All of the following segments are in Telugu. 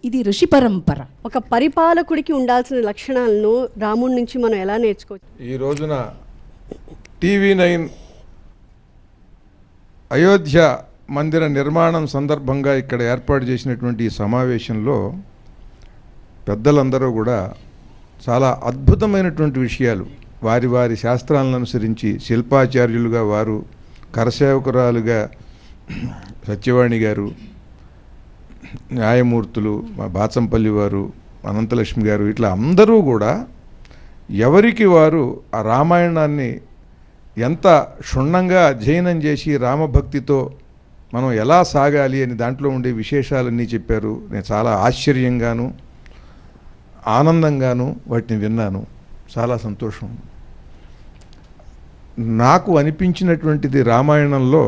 ఇది ఋషి పరంపర. ఒక పరిపాలకుడికి ఉండాల్సిన లక్షణాలను రాముడి నుంచి మనం ఎలా నేర్చుకోవచ్చు? ఈ రోజున టీవీ9 అయోధ్య మందిర నిర్మాణం సందర్భంగా ఇక్కడ ఏర్పాటు చేసినటువంటి ఈ సమావేశంలో పెద్దలందరూ కూడా చాలా అద్భుతమైనటువంటి విషయాలు వారి వారి శాస్త్రాలను అనుసరించి శిల్పాచార్యులుగా వారు, కరసేవకురాలుగా సత్యవాణి గారు, న్యాయమూర్తులు మా బాచంపల్లి వారు, అనంతలక్ష్మి గారు, ఇట్లా అందరూ కూడా ఎవరికి వారు ఆ రామాయణాన్ని ఎంత క్షుణ్ణంగా అధ్యయనం చేసి రామభక్తితో మనం ఎలా సాగాలి అని దాంట్లో ఉండే విశేషాలన్నీ చెప్పారు. నేను చాలా ఆశ్చర్యంగాను ఆనందంగాను వాటిని విన్నాను. చాలా సంతోషం. నాకు అనిపించినటువంటిది రామాయణంలో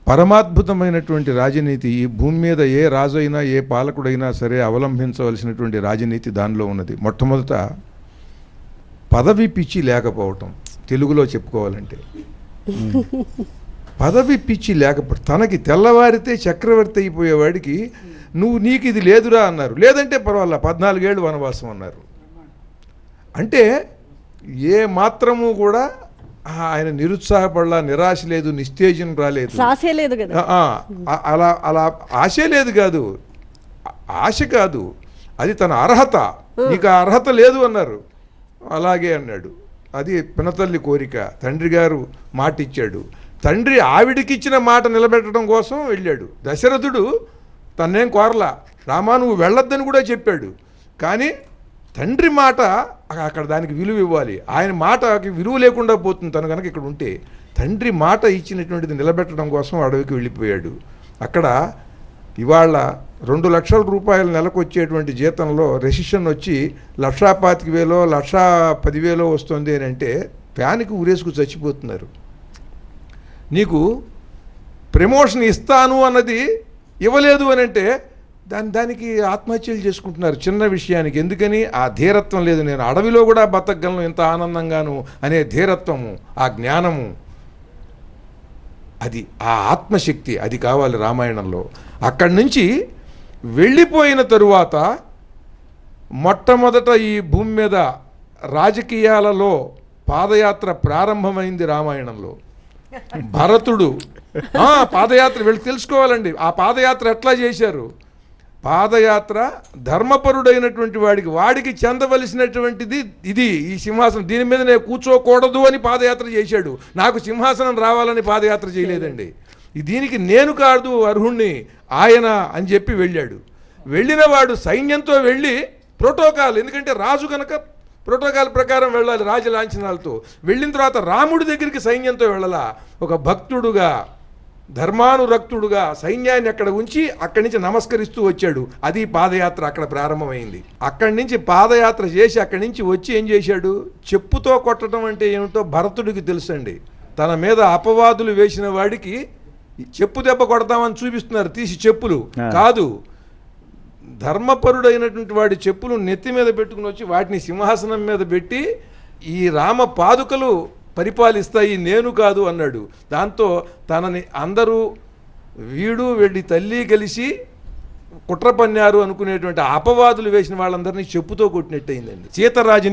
పరమాద్భుతమైనటువంటి రాజనీతి, ఈ భూమి మీద ఏ రాజు అయినా ఏ పాలకుడైనా సరే అవలంబించవలసినటువంటి రాజనీతి దానిలో ఉన్నది. మొట్టమొదట పదవి పిచ్చి లేకపోవటం, తెలుగులో చెప్పుకోవాలంటే పదవి పిచ్చి లేకపోవడం. తనకి తెల్లవారితే చక్రవర్తి అయిపోయేవాడికి నీకు ఇది లేదురా అన్నారు, లేదంటే పర్వాలా 14 ఏళ్ళు వనవాసం అన్నారు. అంటే ఏ మాత్రము కూడా ఆయన నిరుత్సాహపడలా, నిరాశ లేదు, నిస్తేజం రాలేదు, అలా ఆశ లేదు కాదు, ఆశ కాదు, అది తన అర్హత. నీకు ఆ అర్హత లేదు అన్నారు, అలాగే అన్నాడు. అది పినతల్లి కోరిక. తండ్రి గారు మాట ఇచ్చాడు, తండ్రి ఆవిడికిచ్చిన మాట నిలబెట్టడం కోసం వెళ్ళాడు. దశరథుడు తన్నేం కోరలా, రామా నువ్వు వెళ్ళొద్దని కూడా చెప్పాడు. కానీ తండ్రి మాట అక్కడ దానికి విలువ ఇవ్వాలి. ఆయన మాటకి విలువ లేకుండా పోతుంది తను కనుక ఇక్కడ ఉంటే. తండ్రి మాట ఇచ్చినటువంటిది నిలబెట్టడం కోసం అడవికి వెళ్ళిపోయాడు. అక్కడ ఇవాళ 2 లక్షల రూపాయల నెలకు వచ్చేటువంటి జీతంలో రెసిషన్ వచ్చి 1,25,000 1,10,000 వస్తుంది అని అంటే ఫ్యాన్కి ఊరేసుకు చచ్చిపోతున్నారు. నీకు ప్రమోషన్ ఇస్తాను అన్నది ఇవ్వలేదు అని అంటే దానికి ఆత్మహత్యలు చేసుకుంటున్నారు చిన్న విషయానికి. ఎందుకని? ఆ ధీరత్వం లేదు. నేను అడవిలో కూడా బతకగలను ఇంత ఆనందంగాను అనే ధీరత్వము, ఆ జ్ఞానము, అది ఆ ఆత్మశక్తి, అది కావాలి రామాయణంలో. అక్కడి నుంచి వెళ్ళిపోయిన తరువాత మొట్టమొదట ఈ భూమి మీద రాజకీయాలలో పాదయాత్ర ప్రారంభమైంది రామాయణంలో. భరతుడు పాదయాత్ర వెళ్ళి తెలుసుకోవాలండి. ఆ పాదయాత్ర ఎట్లా చేశారు? పాదయాత్ర ధర్మపరుడైనటువంటి వాడికి చెందవలసినటువంటిది ఇది, ఈ సింహాసనం, దీని మీద నేను కూర్చోకూడదు అని పాదయాత్ర చేశాడు. నాకు సింహాసనం రావాలని పాదయాత్ర చేయలేదండి. దీనికి నేను కాదు అర్హుణ్ణి, ఆయన అని చెప్పి వెళ్ళాడు. వెళ్ళిన వాడు సైన్యంతో వెళ్ళి ప్రోటోకాల్, ఎందుకంటే రాజు కనుక ప్రోటోకాల్ ప్రకారం వెళ్ళాలి రాజలాంఛనాలతో. వెళ్ళిన తర్వాత రాముడి దగ్గరికి సైన్యంతో వెళ్ళాలా, ఒక భక్తుడుగా ధర్మానురక్తుడుగా సైన్యాన్ని అక్కడ ఉంచి అక్కడి నుంచి నమస్కరిస్తూ వచ్చాడు. అది పాదయాత్ర అక్కడ ప్రారంభమైంది. అక్కడి నుంచి పాదయాత్ర చేసి అక్కడి నుంచి వచ్చి ఏం చేశాడు? చెప్పుతో కొట్టడం అంటే ఏమిటో భరతుడికి తెలుసండి. తన మీద అపవాదులు వేసిన వాడికి చెప్పు దెబ్బ కొడతామని చూపిస్తున్నారు తీసి చెప్పులు కాదు, ధర్మపరుడైనటువంటి వాడి చెప్పులు నెత్తి మీద పెట్టుకుని వచ్చి వాటిని సింహాసనం మీద పెట్టి ఈ రామ పాదుకలు పరిపాలిస్తాయి, నేను కాదు అన్నాడు. దాంతో తనని అందరూ వీడు వెళ్ళి తల్లి కలిసి కుట్ర పన్నారు అనుకునేటువంటి అపవాదులు వేసిన వాళ్ళందరినీ చెప్పుతో కొట్టినట్టయిందండి. సీతరాజుని